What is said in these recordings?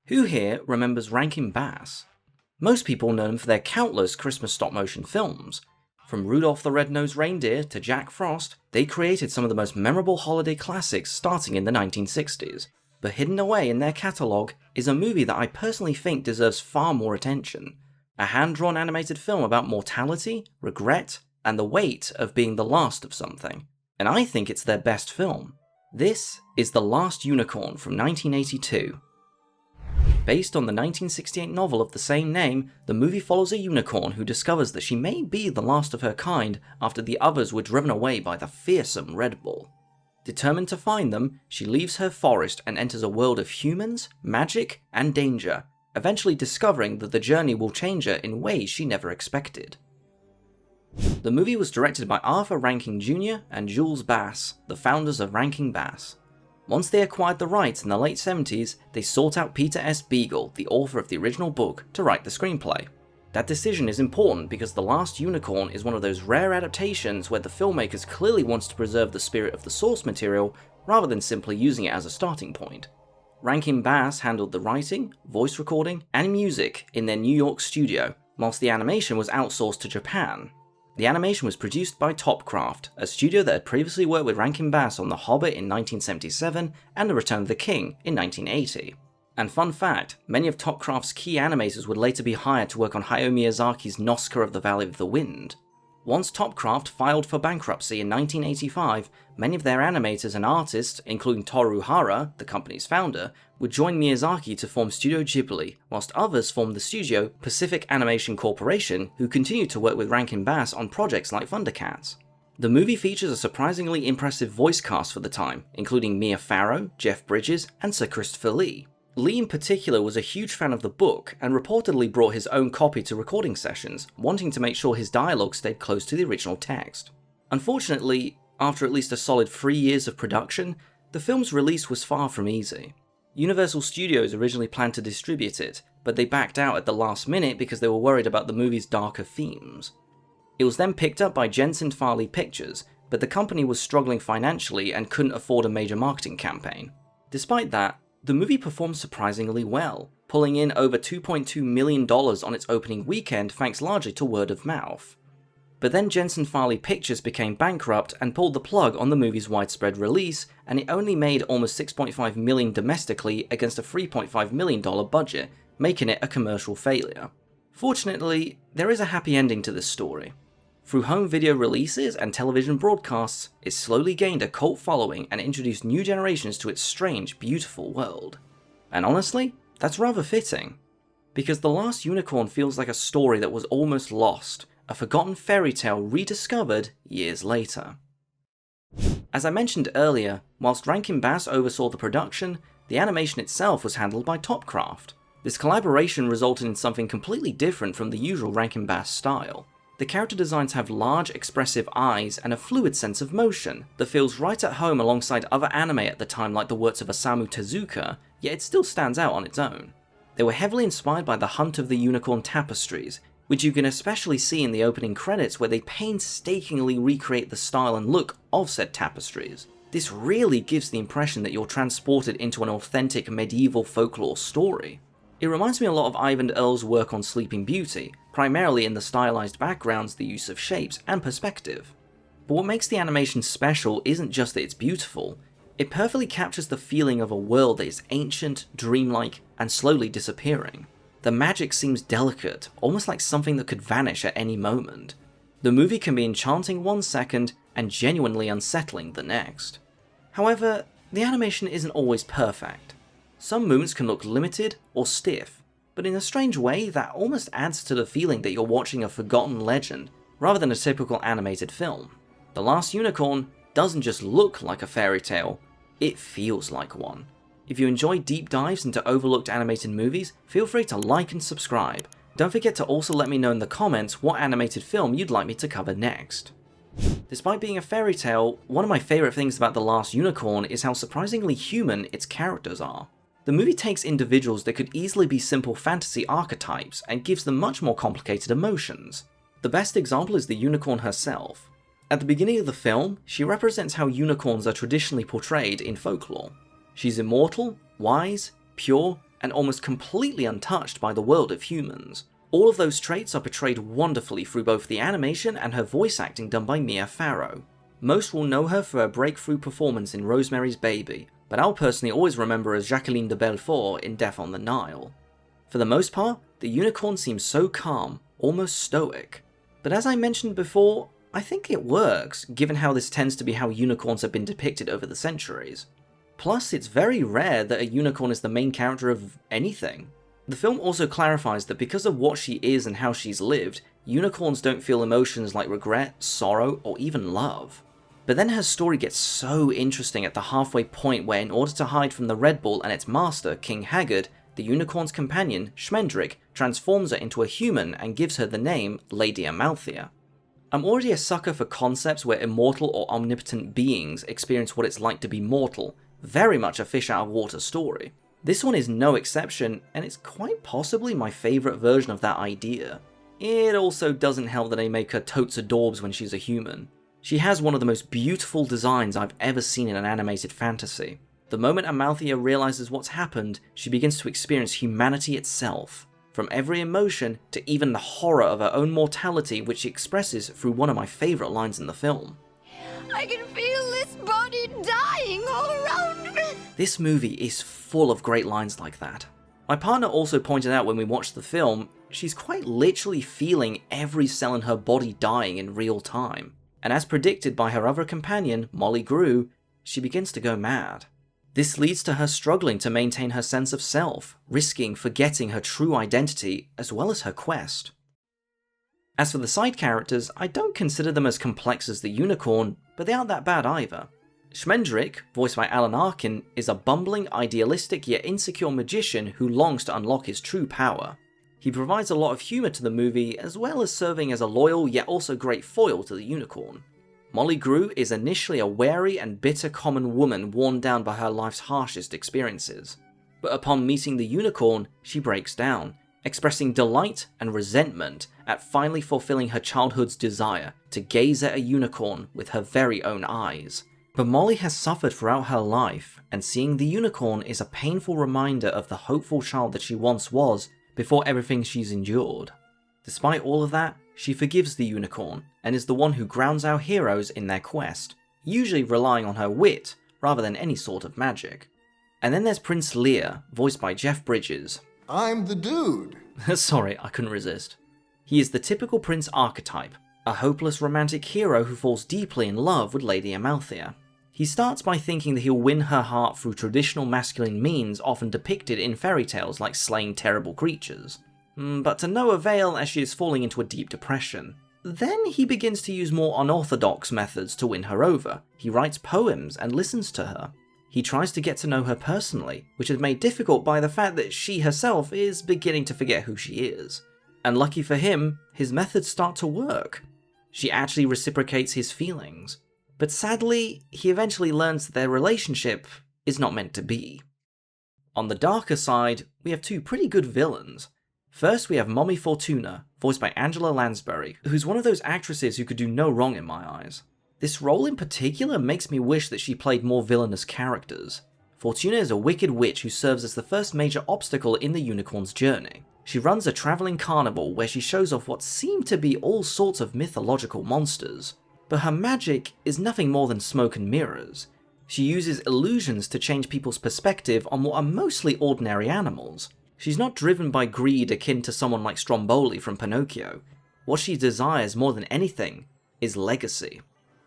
Who here remembers Rankin Bass? Most people know him for their countless Christmas stop-motion films. From Rudolph the Red-Nosed Reindeer to Jack Frost, they created some of the most memorable holiday classics starting in the 1960s. But hidden away in their catalogue is a movie that I personally think deserves far more attention. A hand-drawn animated film about mortality, regret, and the weight of being the last of something. And I think it's their best film. This is The Last Unicorn from 1982. Based on the 1968 novel of the same name, the movie follows a unicorn who discovers that she may be the last of her kind after the others were driven away by the fearsome Red Bull. Determined to find them, she leaves her forest and enters a world of humans, magic, and danger, eventually discovering that the journey will change her in ways she never expected. The movie was directed by Arthur Rankin Jr. and Jules Bass, the founders of Rankin Bass. Once they acquired the rights in the late 70s, they sought out Peter S. Beagle, the author of the original book, to write the screenplay. That decision is important because The Last Unicorn is one of those rare adaptations where the filmmakers clearly wanted to preserve the spirit of the source material rather than simply using it as a starting point. Rankin Bass handled the writing, voice recording, and music in their New York studio, whilst the animation was outsourced to Japan. The animation was produced by Topcraft, a studio that had previously worked with Rankin Bass on The Hobbit in 1977 and The Return of the King in 1980. And fun fact, many of Topcraft's key animators would later be hired to work on Hayao Miyazaki's Nosuke of the Valley of the Wind. Once Topcraft filed for bankruptcy in 1985, many of their animators and artists, including Toru Hara, the company's founder, would join Miyazaki to form Studio Ghibli, whilst others formed the studio Pacific Animation Corporation, who continued to work with Rankin Bass on projects like Thundercats. The movie features a surprisingly impressive voice cast for the time, including Mia Farrow, Jeff Bridges, and Sir Christopher Lee. Lee in particular was a huge fan of the book and reportedly brought his own copy to recording sessions, wanting to make sure his dialogue stayed close to the original text. Unfortunately, after at least a solid 3 years of production, the film's release was far from easy. Universal Studios originally planned to distribute it, but they backed out at the last minute because they were worried about the movie's darker themes. It was then picked up by Jensen Farley Pictures, but the company was struggling financially and couldn't afford a major marketing campaign. Despite that, the movie performed surprisingly well, pulling in over $2.2 million on its opening weekend thanks largely to word of mouth. But then Jensen Farley Pictures became bankrupt and pulled the plug on the movie's widespread release, and it only made almost $6.5 million domestically against a $3.5 million budget, making it a commercial failure. Fortunately, there is a happy ending to this story. Through home video releases and television broadcasts, it slowly gained a cult following and introduced new generations to its strange, beautiful world. And honestly, that's rather fitting. Because The Last Unicorn feels like a story that was almost lost, a forgotten fairy tale rediscovered years later. As I mentioned earlier, whilst Rankin Bass oversaw the production, the animation itself was handled by Topcraft. This collaboration resulted in something completely different from the usual Rankin Bass style. The character designs have large, expressive eyes and a fluid sense of motion that feels right at home alongside other anime at the time like the works of Osamu Tezuka, yet it still stands out on its own. They were heavily inspired by the Hunt of the Unicorn tapestries, which you can especially see in the opening credits where they painstakingly recreate the style and look of said tapestries. This really gives the impression that you're transported into an authentic medieval folklore story. It reminds me a lot of Ivan Earle's work on Sleeping Beauty, primarily in the stylized backgrounds, the use of shapes, and perspective. But what makes the animation special isn't just that it's beautiful, it perfectly captures the feeling of a world that is ancient, dreamlike, and slowly disappearing. The magic seems delicate, almost like something that could vanish at any moment. The movie can be enchanting one second and genuinely unsettling the next. However, the animation isn't always perfect. Some movements can look limited or stiff, but in a strange way that almost adds to the feeling that you're watching a forgotten legend rather than a typical animated film. The Last Unicorn doesn't just look like a fairy tale, it feels like one. If you enjoy deep dives into overlooked animated movies, feel free to like and subscribe. Don't forget to also let me know in the comments what animated film you'd like me to cover next. Despite being a fairy tale, one of my favourite things about The Last Unicorn is how surprisingly human its characters are. The movie takes individuals that could easily be simple fantasy archetypes and gives them much more complicated emotions. The best example is the unicorn herself. At the beginning of the film, she represents how unicorns are traditionally portrayed in folklore. She's immortal, wise, pure, and almost completely untouched by the world of humans. All of those traits are portrayed wonderfully through both the animation and her voice acting done by Mia Farrow. Most will know her for her breakthrough performance in Rosemary's Baby, but I'll personally always remember her as Jacqueline de Belfort in Death on the Nile. For the most part, the unicorn seems so calm, almost stoic. But as I mentioned before, I think it works, given how this tends to be how unicorns have been depicted over the centuries. Plus, it's very rare that a unicorn is the main character of anything. The film also clarifies that because of what she is and how she's lived, unicorns don't feel emotions like regret, sorrow, or even love. But then her story gets so interesting at the halfway point where, in order to hide from the Red Bull and its master, King Haggard, the unicorn's companion, Schmendrick, transforms her into a human and gives her the name Lady Amalthea. I'm already a sucker for concepts where immortal or omnipotent beings experience what it's like to be mortal, very much a fish out of water story. This one is no exception, and it's quite possibly my favourite version of that idea. It also doesn't help that they make her totes adorbs when she's a human. She has one of the most beautiful designs I've ever seen in an animated fantasy. The moment Amalthea realises what's happened, she begins to experience humanity itself. From every emotion to even the horror of her own mortality, which she expresses through one of my favourite lines in the film. I can feel this body dying all around me. This movie is full of great lines like that. My partner also pointed out when we watched the film, she's quite literally feeling every cell in her body dying in real time. And as predicted by her other companion, Molly Grue, she begins to go mad. This leads to her struggling to maintain her sense of self, risking forgetting her true identity as well as her quest. As for the side characters, I don't consider them as complex as the unicorn, but they aren't that bad either. Schmendrick, voiced by Alan Arkin, is a bumbling, idealistic yet insecure magician who longs to unlock his true power. He provides a lot of humour to the movie, as well as serving as a loyal yet also great foil to the unicorn. Molly Grue is initially a wary and bitter common woman worn down by her life's harshest experiences. But upon meeting the unicorn, she breaks down, expressing delight and resentment at finally fulfilling her childhood's desire to gaze at a unicorn with her very own eyes. But Molly has suffered throughout her life, and seeing the unicorn is a painful reminder of the hopeful child that she once was before everything she's endured. Despite all of that, she forgives the unicorn, and is the one who grounds our heroes in their quest, usually relying on her wit rather than any sort of magic. And then there's Prince Lear, voiced by Jeff Bridges. I'm the dude. Sorry, I couldn't resist. He is the typical prince archetype, a hopeless romantic hero who falls deeply in love with Lady Amalthea. He starts by thinking that he'll win her heart through traditional masculine means often depicted in fairy tales like slaying terrible creatures. But to no avail as she is falling into a deep depression. Then he begins to use more unorthodox methods to win her over. He writes poems and listens to her. He tries to get to know her personally, which is made difficult by the fact that she herself is beginning to forget who she is. And lucky for him, his methods start to work. She actually reciprocates his feelings. But sadly, he eventually learns that their relationship is not meant to be. On the darker side, we have two pretty good villains. First, we have Mommy Fortuna, voiced by Angela Lansbury, who's one of those actresses who could do no wrong in my eyes. This role in particular makes me wish that she played more villainous characters. Fortuna is a wicked witch who serves as the first major obstacle in the unicorn's journey. She runs a travelling carnival where she shows off what seem to be all sorts of mythological monsters. But her magic is nothing more than smoke and mirrors. She uses illusions to change people's perspective on what are mostly ordinary animals. She's not driven by greed akin to someone like Stromboli from Pinocchio. What she desires more than anything is legacy.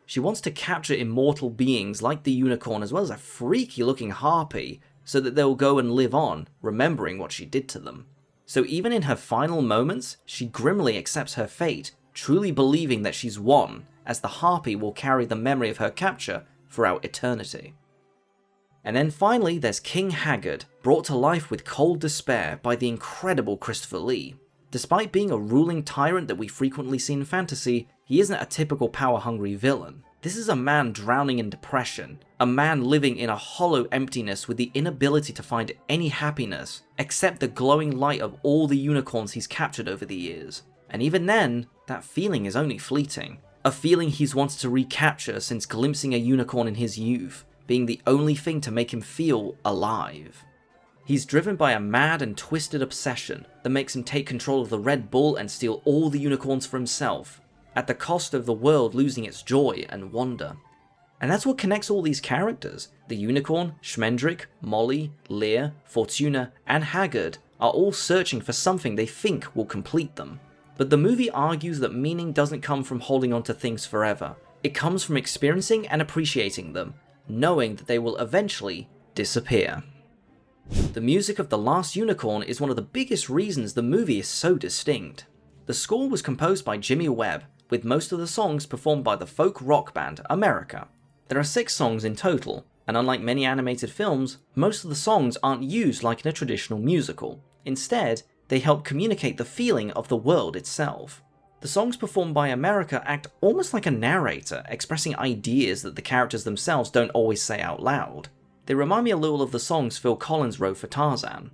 She wants to capture immortal beings like the unicorn as well as a freaky looking harpy so that they'll go and live on, remembering what she did to them. So even in her final moments, she grimly accepts her fate, truly believing that she's won, as the harpy will carry the memory of her capture throughout eternity. And then finally there's King Haggard, brought to life with cold despair by the incredible Christopher Lee. Despite being a ruling tyrant that we frequently see in fantasy, he isn't a typical power-hungry villain. This is a man drowning in depression, a man living in a hollow emptiness with the inability to find any happiness, except the glowing light of all the unicorns he's captured over the years. And even then, that feeling is only fleeting. A feeling he's wanted to recapture since glimpsing a unicorn in his youth, being the only thing to make him feel alive. He's driven by a mad and twisted obsession that makes him take control of the Red Bull and steal all the unicorns for himself, at the cost of the world losing its joy and wonder. And that's what connects all these characters. The unicorn, Schmendrick, Molly, Lear, Fortuna, and Haggard are all searching for something they think will complete them. But the movie argues that meaning doesn't come from holding on to things forever. It comes from experiencing and appreciating them, knowing that they will eventually disappear. The music of The Last Unicorn is one of the biggest reasons the movie is so distinct. The score was composed by Jimmy Webb, with most of the songs performed by the folk rock band America. There are 6 songs in total, and unlike many animated films, most of the songs aren't used like in a traditional musical. Instead, they help communicate the feeling of the world itself. The songs performed by America act almost like a narrator, expressing ideas that the characters themselves don't always say out loud. They remind me a little of the songs Phil Collins wrote for Tarzan.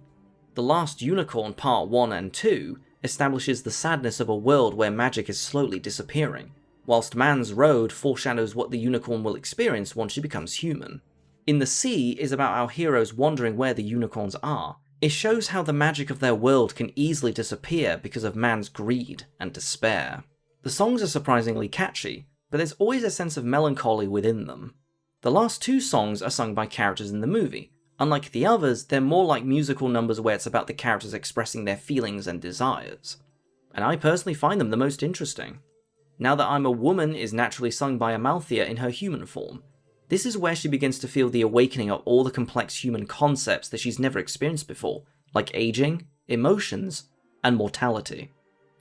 The Last Unicorn Part 1 and 2 establishes the sadness of a world where magic is slowly disappearing, whilst Man's Road foreshadows what the unicorn will experience once she becomes human. In the Sea is about our heroes wondering where the unicorns are. It shows how the magic of their world can easily disappear because of man's greed and despair. The songs are surprisingly catchy, but there's always a sense of melancholy within them. The last 2 songs are sung by characters in the movie. Unlike the others, they're more like musical numbers where it's about the characters expressing their feelings and desires. And I personally find them the most interesting. Now That I'm a Woman is naturally sung by Amalthea in her human form. This is where she begins to feel the awakening of all the complex human concepts that she's never experienced before, like aging, emotions, and mortality.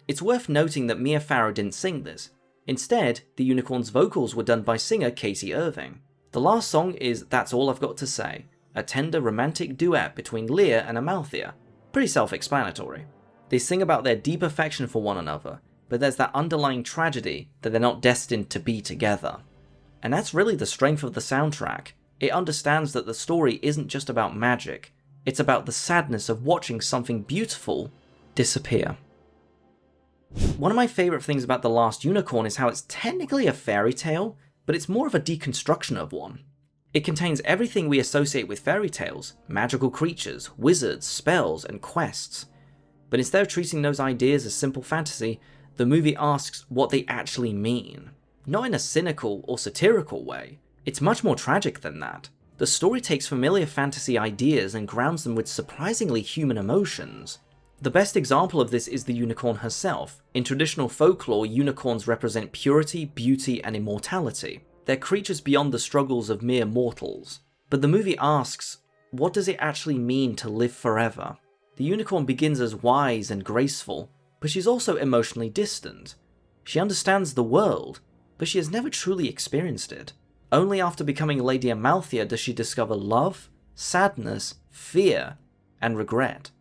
It's worth noting that Mia Farrow didn't sing this. Instead, the unicorn's vocals were done by singer Katie Irving. The last song is That's All I've Got to Say, a tender romantic duet between Lear and Amalthea. Pretty self-explanatory. They sing about their deep affection for one another, but there's that underlying tragedy that they're not destined to be together. And that's really the strength of the soundtrack. It understands that the story isn't just about magic, it's about the sadness of watching something beautiful disappear. One of my favourite things about The Last Unicorn is how it's technically a fairy tale, but it's more of a deconstruction of one. It contains everything we associate with fairy tales, magical creatures, wizards, spells, and quests. But instead of treating those ideas as simple fantasy, the movie asks what they actually mean. Not in a cynical or satirical way, it's much more tragic than that. The story takes familiar fantasy ideas and grounds them with surprisingly human emotions. The best example of this is the unicorn herself. In traditional folklore, unicorns represent purity, beauty, and immortality. They're creatures beyond the struggles of mere mortals. But the movie asks, what does it actually mean to live forever? The unicorn begins as wise and graceful, but she's also emotionally distant. She understands the world, but she has never truly experienced it. Only after becoming Lady Amalthea does she discover love, sadness, fear, and regret.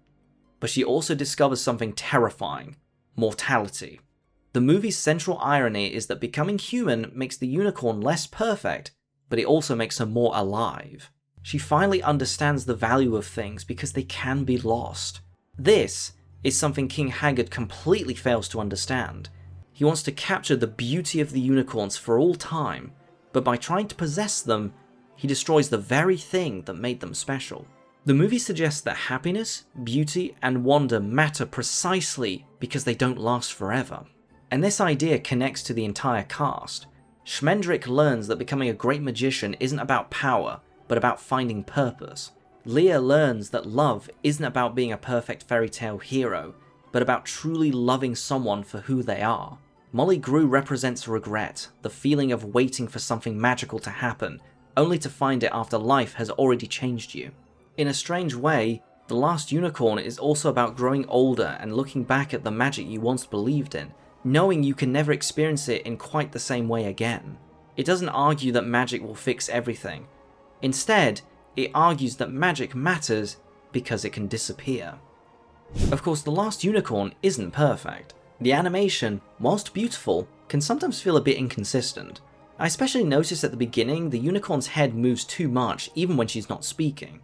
But she also discovers something terrifying: mortality. The movie's central irony is that becoming human makes the unicorn less perfect, but it also makes her more alive. She finally understands the value of things because they can be lost. This is something King Haggard completely fails to understand. He wants to capture the beauty of the unicorns for all time, but by trying to possess them, he destroys the very thing that made them special. The movie suggests that happiness, beauty, and wonder matter precisely because they don't last forever. And this idea connects to the entire cast. Schmendrick learns that becoming a great magician isn't about power, but about finding purpose. Lear learns that love isn't about being a perfect fairy tale hero, but about truly loving someone for who they are. Molly Grue represents regret, the feeling of waiting for something magical to happen, only to find it after life has already changed you. In a strange way, The Last Unicorn is also about growing older and looking back at the magic you once believed in, knowing you can never experience it in quite the same way again. It doesn't argue that magic will fix everything. Instead, it argues that magic matters because it can disappear. Of course, The Last Unicorn isn't perfect. The animation, whilst beautiful, can sometimes feel a bit inconsistent. I especially noticed at the beginning the unicorn's head moves too much even when she's not speaking.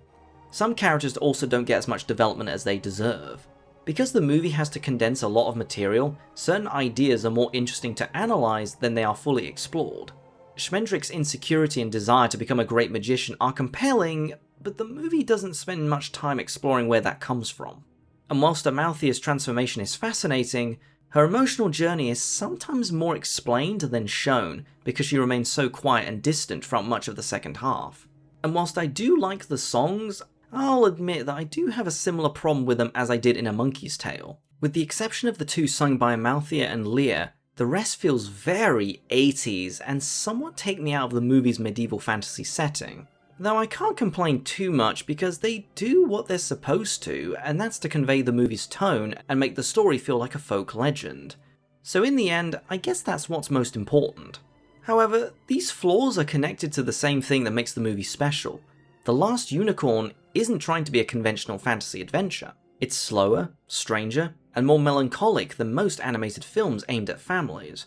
Some characters also don't get as much development as they deserve. Because the movie has to condense a lot of material, certain ideas are more interesting to analyse than they are fully explored. Schmendrick's insecurity and desire to become a great magician are compelling, but the movie doesn't spend much time exploring where that comes from. And whilst Amalthea's transformation is fascinating, her emotional journey is sometimes more explained than shown because she remains so quiet and distant throughout much of the second half. And whilst I do like the songs, I'll admit that I do have a similar problem with them as I did in A Monkey's Tale. With the exception of the two sung by Amalthea and Lear, the rest feels very 80s and somewhat take me out of the movie's medieval fantasy setting. Though I can't complain too much because they do what they're supposed to, and that's to convey the movie's tone and make the story feel like a folk legend. So in the end, I guess that's what's most important. However, these flaws are connected to the same thing that makes the movie special. The Last Unicorn isn't trying to be a conventional fantasy adventure. It's slower, stranger, and more melancholic than most animated films aimed at families.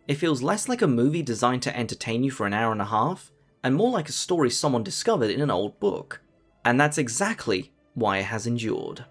It feels less like a movie designed to entertain you for an hour and a half, and more like a story someone discovered in an old book. And that's exactly why it has endured.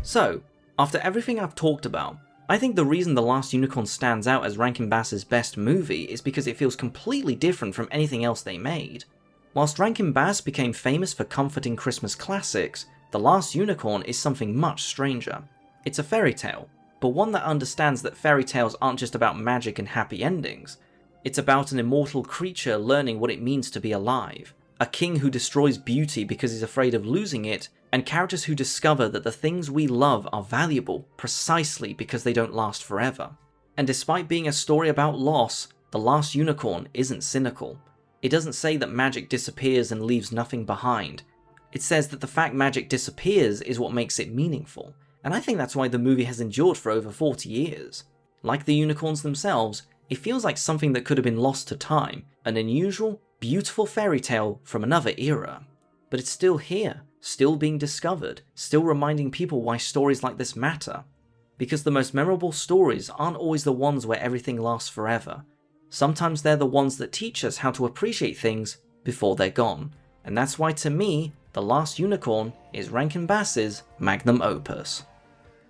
So, after everything I've talked about, I think the reason The Last Unicorn stands out as Rankin Bass's best movie is because it feels completely different from anything else they made. Whilst Rankin Bass became famous for comforting Christmas classics, The Last Unicorn is something much stranger. It's a fairy tale, but one that understands that fairy tales aren't just about magic and happy endings. It's about an immortal creature learning what it means to be alive, a king who destroys beauty because he's afraid of losing it, and characters who discover that the things we love are valuable precisely because they don't last forever. And despite being a story about loss, The Last Unicorn isn't cynical. It doesn't say that magic disappears and leaves nothing behind. It says that the fact magic disappears is what makes it meaningful, and I think that's why the movie has endured for over 40 years. Like the unicorns themselves, it feels like something that could have been lost to time, an unusual, beautiful fairy tale from another era. But it's still here, still being discovered, still reminding people why stories like this matter. Because the most memorable stories aren't always the ones where everything lasts forever. Sometimes they're the ones that teach us how to appreciate things before they're gone. And that's why, to me, The Last Unicorn is Rankin Bass's magnum opus.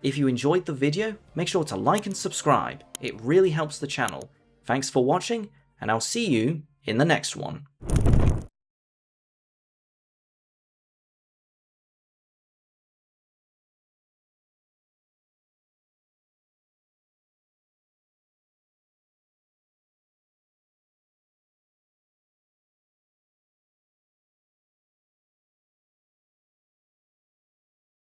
If you enjoyed the video, make sure to like and subscribe. It really helps the channel. Thanks for watching, and I'll see you in the next one.